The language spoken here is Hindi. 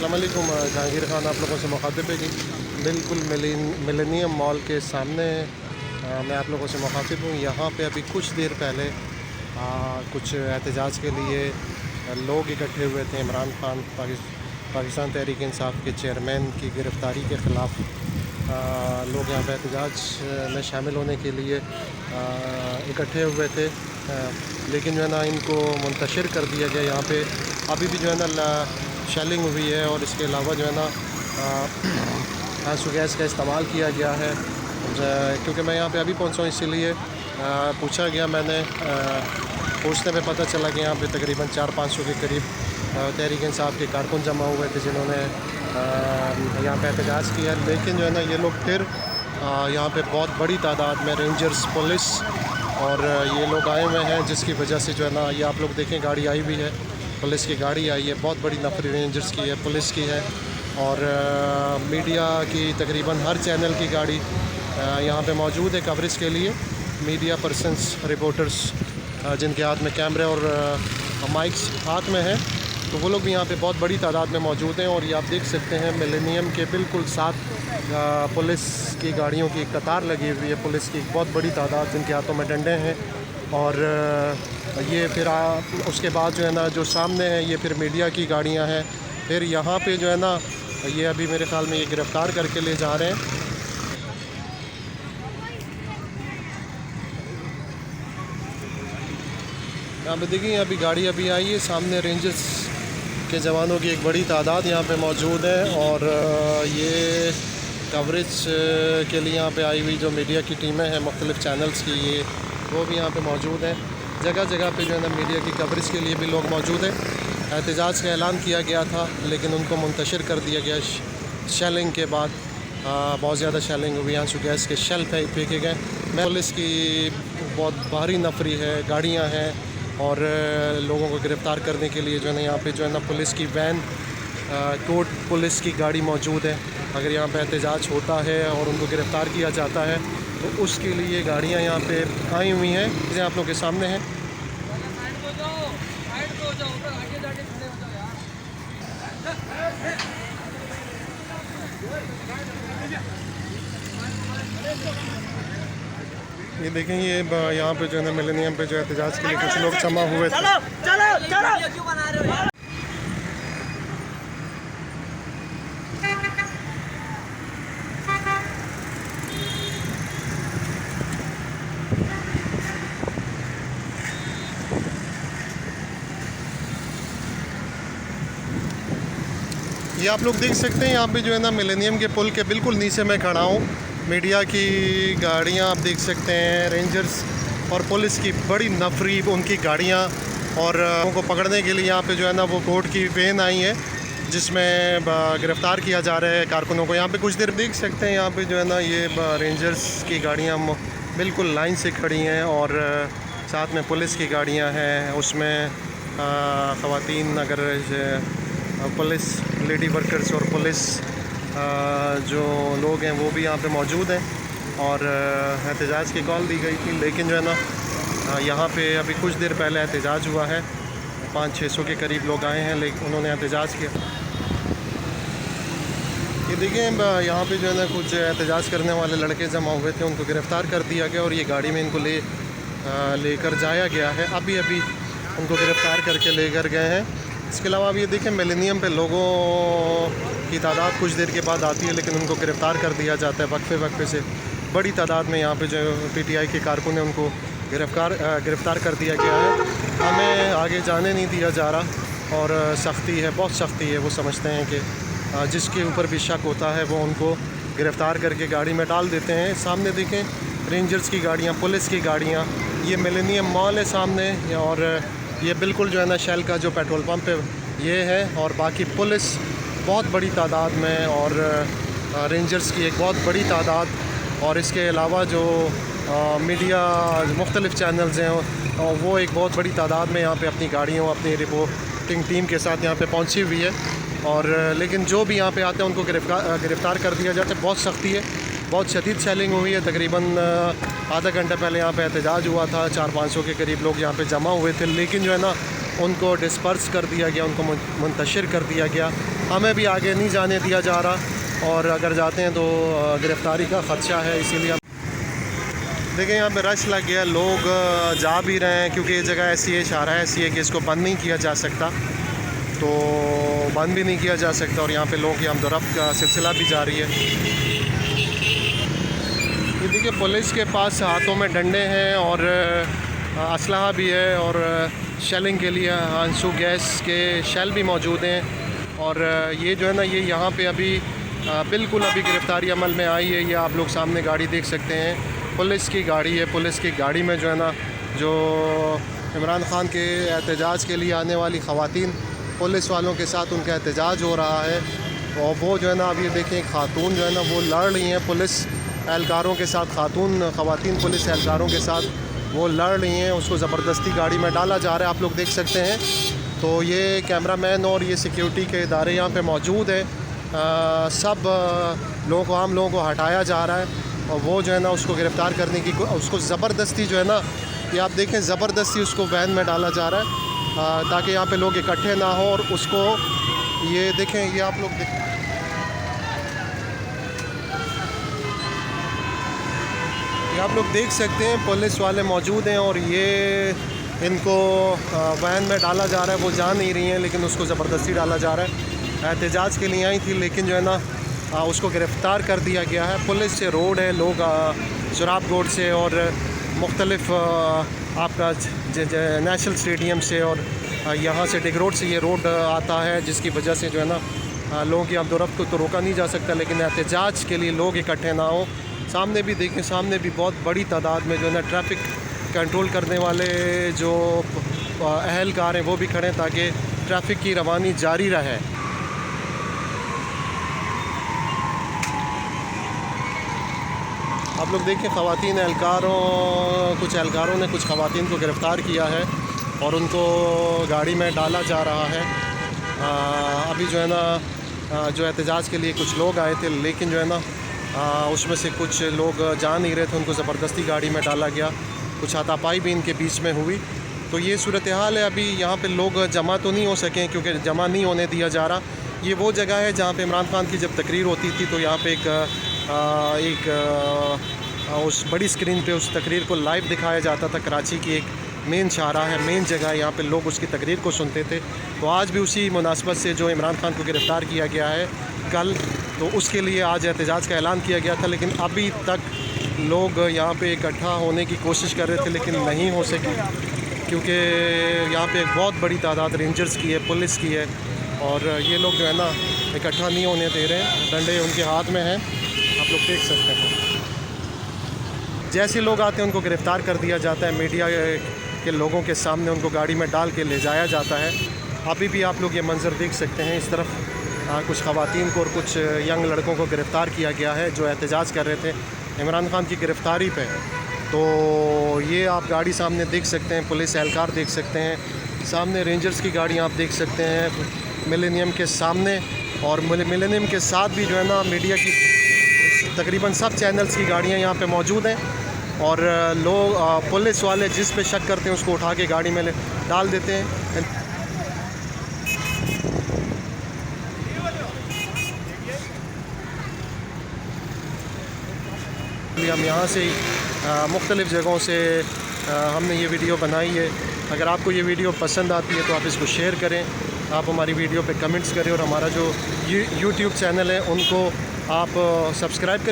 अस्सलाम वालेकुम। जहांगीर खान आप लोगों से मुखातिब है जी। बिल्कुल मिलेनियम मॉल के सामने मैं आप लोगों से मुखातिब हूँ। यहाँ पे अभी कुछ देर पहले कुछ एहतजाज के लिए लोग इकट्ठे हुए थे। इमरान खान पाकिस्तान तहरीक इंसाफ के चेयरमैन की गिरफ़्तारी के ख़िलाफ़ लोग यहाँ पे एहतजाज में शामिल होने के लिए इकट्ठे हुए थे। लेकिन जो है ना इनको मुंतशिर कर दिया गया। यहाँ पे अभी भी जो है ना शेलिंग हुई है और इसके अलावा जो है ना आंसू गैस का इस्तेमाल किया गया है। क्योंकि मैं यहाँ पे अभी पहुँचा हूँ इसीलिए पूछा गया। मैंने पूछने में पता चला कि यहाँ पे तकरीबन 400-500 के करीब तहरीक इंसाफ के कारकुन जमा हुए थे जिन्होंने यहाँ पे एहतजाज किया। लेकिन जो है ना ये लोग फिर यहाँ पे बहुत बड़ी तादाद में रेंजर्स, पुलिस और ये लोग आए हुए हैं, जिसकी वजह से जो है ना ये आप लोग देखें गाड़ी आई हुई है, पुलिस की गाड़ी आई है। बहुत बड़ी नफरी रेंजर्स की है, पुलिस की है और मीडिया की तकरीबन हर चैनल की गाड़ी यहाँ पे मौजूद है कवरेज के लिए। मीडिया पर्सन्स, रिपोर्टर्स जिनके हाथ में कैमरे और माइक्स हाथ में हैं, तो वो लोग भी यहाँ पे बहुत बड़ी तादाद में मौजूद हैं। और ये आप देख सकते हैं मिलेनियम के बिल्कुल साथ पुलिस की गाड़ियों की कतार लगी हुई है। पुलिस की बहुत बड़ी तादाद जिनके हाथों में डंडे हैं। और ये फिर उसके बाद जो है ना जो सामने है ये फिर मीडिया की गाड़ियाँ हैं। फिर यहाँ पे जो है ना ये अभी मेरे ख़्याल में ये गिरफ़्तार करके ले जा रहे हैं। यहाँ पे देखिए अभी गाड़ी अभी आई है। सामने रेंजर्स के जवानों की एक बड़ी तादाद यहाँ पे मौजूद है और ये कवरेज के लिए यहाँ पे आई हुई जो मीडिया की टीमें हैं मुख्तलिफ़ चैनल्स की, ये वो भी यहाँ पे मौजूद हैं। जगह जगह पे जो है ना मीडिया की कवरेज के लिए भी लोग मौजूद हैं। एहतजाज का ऐलान किया गया था लेकिन उनको मुंतशिर कर दिया गया। शेलिंग के बाद बहुत ज़्यादा शेलिंग हुई, आंसू गैस के शेल फेंके गए। पुलिस की बहुत भारी नफरी है, गाड़ियाँ हैं और लोगों को गिरफ़्तार करने के लिए जो है ना यहाँ पे जो है ना पुलिस की वैन, कोर्ट पुलिस की गाड़ी मौजूद है। अगर यहाँ पे एहतजाज होता है और उनको गिरफ़्तार किया जाता है तो उसके लिए गाड़ियाँ यहाँ पे आई हुई हैं, चीज़ें आप लोग के सामने हैं। ये देखें ये यहाँ पे जो है ना मिलेनियम पे जो एहतजाज के लिए कुछ लोग जमा हुए थे। चलो चलो चलो। ये आप लोग देख सकते हैं यहाँ पे जो है ना मिलेनियम के पुल के बिल्कुल नीचे मैं खड़ा हूँ। मीडिया की गाड़ियाँ आप देख सकते हैं, रेंजर्स और पुलिस की बड़ी नफरी उनकी गाड़ियाँ और उनको पकड़ने के लिए यहाँ पे जो है ना वो कोर्ट की वैन आई है जिसमें गिरफ़्तार किया जा रहा है कारकुनों को। यहाँ पे कुछ देर देख सकते हैं यहाँ पे जो है ना ये रेंजर्स की गाड़ियाँ बिल्कुल लाइन से खड़ी हैं और साथ में पुलिस की गाड़ियाँ हैं। उसमें ख़वातीन अगर पुलिस लेडी वर्कर्स और पुलिस जो लोग हैं वो भी यहाँ पे मौजूद हैं और एहतजाज की कॉल दी गई थी। लेकिन जो है ना यहाँ पे अभी कुछ देर पहले एहतजाज हुआ है, 500-600 के करीब लोग आए हैं लेकिन उन्होंने एहतजाज किया। ये देखिए यहाँ पे जो है ना कुछ एहतजाज करने वाले लड़के जमा हुए थे, उनको गिरफ़्तार कर दिया गया और ये गाड़ी में इनको लेकर जाया गया है। अभी उनको गिरफ़्तार करके लेकर गए हैं। इसके अलावा अब ये देखें मिलेनियम पे लोगों की तादाद कुछ देर के बाद आती है लेकिन उनको गिरफ़्तार कर दिया जाता है वक्फे से। बड़ी तादाद में यहाँ पे जो पीटीआई के कारकुन हैं उनको गिरफ़्तार कर दिया गया है। हमें आगे जाने नहीं दिया जा रहा और सख्ती है, बहुत सख्ती है। वो समझते हैं कि जिसके ऊपर भी शक होता है वो उनको गिरफ़्तार करके गाड़ी में डाल देते हैं। सामने देखें रेंजर्स की गाड़ियाँ, पुलिस की गाड़ियाँ, ये मिलेनियम मॉल है सामने और ये बिल्कुल जो है ना शेल का जो पेट्रोल पंप है ये है और बाकी पुलिस बहुत बड़ी तादाद में और रेंजर्स की एक बहुत बड़ी तादाद और इसके अलावा जो मीडिया मुख्तलिफ़ चैनल्स हैं वो एक बहुत बड़ी तादाद में यहाँ पे अपनी गाड़ियों, अपनी रिपोर्टिंग टीम के साथ यहाँ पे पहुँची हुई है। और लेकिन जो भी यहाँ पे आते हैं उनको गिरफ़्तार कर दिया जाता है। बहुत सख्ती है, बहुत शदीद सेलिंग हुई है। तकरीबन आधा घंटा पहले यहाँ पे एहतजाज हुआ था, 400-500 के करीब लोग यहाँ पे जमा हुए थे लेकिन जो है ना उनको डिस्पर्स कर दिया गया, उनको मुंतशिर कर दिया गया हमें भी आगे नहीं जाने दिया जा रहा, और अगर जाते हैं तो गिरफ़्तारी का ख़दशा है। इसीलिए हम देखिए यहाँ पे रश लग गया, लोग जा भी रहे हैं क्योंकि ये जगह ऐसी है, इशारा ऐसी है कि इसको बंद नहीं किया जा सकता, तो बंद भी नहीं किया जा सकता। और यहाँ पे लोगों की आमदोरफ्त का सिलसिला भी जारी है। ये देखिए पुलिस के पास हाथों में डंडे हैं और असलहा भी है, और शेलिंग के लिए आंसू गैस के शेल भी मौजूद हैं। और ये जो है ना, ये यहाँ पे अभी बिल्कुल अभी गिरफ़्तारी अमल में आई है। ये आप लोग सामने गाड़ी देख सकते हैं, पुलिस की गाड़ी है। पुलिस की गाड़ी में जो है ना, जो इमरान ख़ान के एहतजाज के लिए आने वाली ख़वातीन, पुलिस वालों के साथ उनका एहतजाज हो रहा है। और वो जो है ना, अब ये देखें ख़ातून जो है ना वो लड़ रही हैं पुलिस एहलकारों के साथ, ख़वातीन पुलिस एहलकारों के साथ वो लड़ रही हैं। उसको ज़बरदस्ती गाड़ी में डाला जा रहा है, आप लोग देख सकते हैं। तो ये कैमरामैन और ये सिक्योरिटी के इदारे यहाँ पे मौजूद हैं। सब लोगों को, आम लोगों को हटाया जा रहा है, और वो जो है ना उसको गिरफ़्तार करने की, उसको ज़बरदस्ती जो है ना, ये आप देखें ज़बरदस्ती उसको वैन में डाला जा रहा है ताकि यहाँ पे लोग इकट्ठे ना हो। और उसको ये देखें, ये आप लोग देखें, ये आप लोग देख सकते हैं पुलिस वाले मौजूद हैं, और ये इनको वैन में डाला जा रहा है। वो जा नहीं रही हैं लेकिन उसको ज़बरदस्ती डाला जा रहा है। एहतजाज के लिए आई थी लेकिन जो है ना उसको गिरफ़्तार कर दिया गया है। पुलिस से रोड है, लोग शराब रोड से और मुख्तलिफ़ आपका नेशनल स्टेडियम से और यहाँ से डिग रोड से ये रोड आता है, जिसकी वजह से जो है ना लोगों की आमदोरफ्त को तो रोका नहीं जा सकता, लेकिन एहतजाज के लिए लोग इकट्ठे ना हो। सामने भी देखें, सामने भी बहुत बड़ी तादाद में जो है ना ट्रैफिक कंट्रोल करने वाले जो अहलकार हैं वो भी खड़े हैं ताकि ट्रैफिक की रवानी जारी रहे। आप लोग देखें, ख़वातीन एहलकारों, कुछ एहलकारों ने कुछ ख़वातीन को गिरफ़्तार किया है और उनको गाड़ी में डाला जा रहा है। अभी जो है ना जो एहतजाज के लिए कुछ लोग आए थे, लेकिन जो है ना उसमें से कुछ लोग जा नहीं रहे थे, उनको ज़बरदस्ती गाड़ी में डाला गया। कुछ हाथापाई भी इनके बीच में हुई। तो ये सूरत हाल है। अभी यहाँ पे लोग जमा तो नहीं हो सकें क्योंकि जमा नहीं होने दिया जा रहा। ये वो जगह है जहाँ पे इमरान ख़ान की जब तकरीर होती थी तो यहाँ पे उस बड़ी स्क्रीन पे उस तकरीर को लाइव दिखाया जाता था। कराची की एक मेन शाहराह है, मेन जगह है, यहाँ पे लोग उसकी तकरीर को सुनते थे। तो आज भी उसी मुनासबत से जो इमरान ख़ान को गिरफ़्तार किया गया है कल, तो उसके लिए आज एहतजाज का ऐलान किया गया था। लेकिन अभी तक लोग यहाँ पे इकट्ठा होने की कोशिश कर रहे थे लेकिन नहीं हो सकी, क्योंकि यहाँ पे एक बहुत बड़ी तादाद रेंजर्स की है, पुलिस की है, और ये लोग जो है ना इकट्ठा नहीं होने दे रहे हैं। डंडे उनके हाथ में हैं, आप लोग देख सकते हैं। जैसे लोग आते हैं उनको गिरफ़्तार कर दिया जाता है, मीडिया के लोगों के सामने उनको गाड़ी में डाल के ले जाया जाता है। अभी भी आप लोग ये मंज़र देख सकते हैं, इस तरफ कुछ ख़वातीन को और कुछ यंग लड़कों को गिरफ़्तार किया गया है जो एहतजाज कर रहे थे इमरान ख़ान की गिरफ़्तारी पे। तो ये आप गाड़ी सामने देख सकते हैं, पुलिस एहलकार देख सकते हैं, सामने रेंजर्स की गाड़ी आप देख सकते हैं मिलेनियम के सामने, और मिलेनियम के साथ भी जो है ना मीडिया की तकरीबन सब चैनल्स की गाड़ियाँ यहाँ पे मौजूद हैं। और लोग पुलिस वाले जिस पे शक करते हैं उसको उठा के गाड़ी में डाल देते हैं। हम यहाँ से मुख्तलिफ़ जगहों से हमने ये वीडियो बनाई है। अगर आपको ये वीडियो पसंद आती है तो आप इसको शेयर करें, आप हमारी वीडियो पे कमेंट्स करें, और हमारा जो यूट्यूब चैनल है उनको आप सब्सक्राइब करें।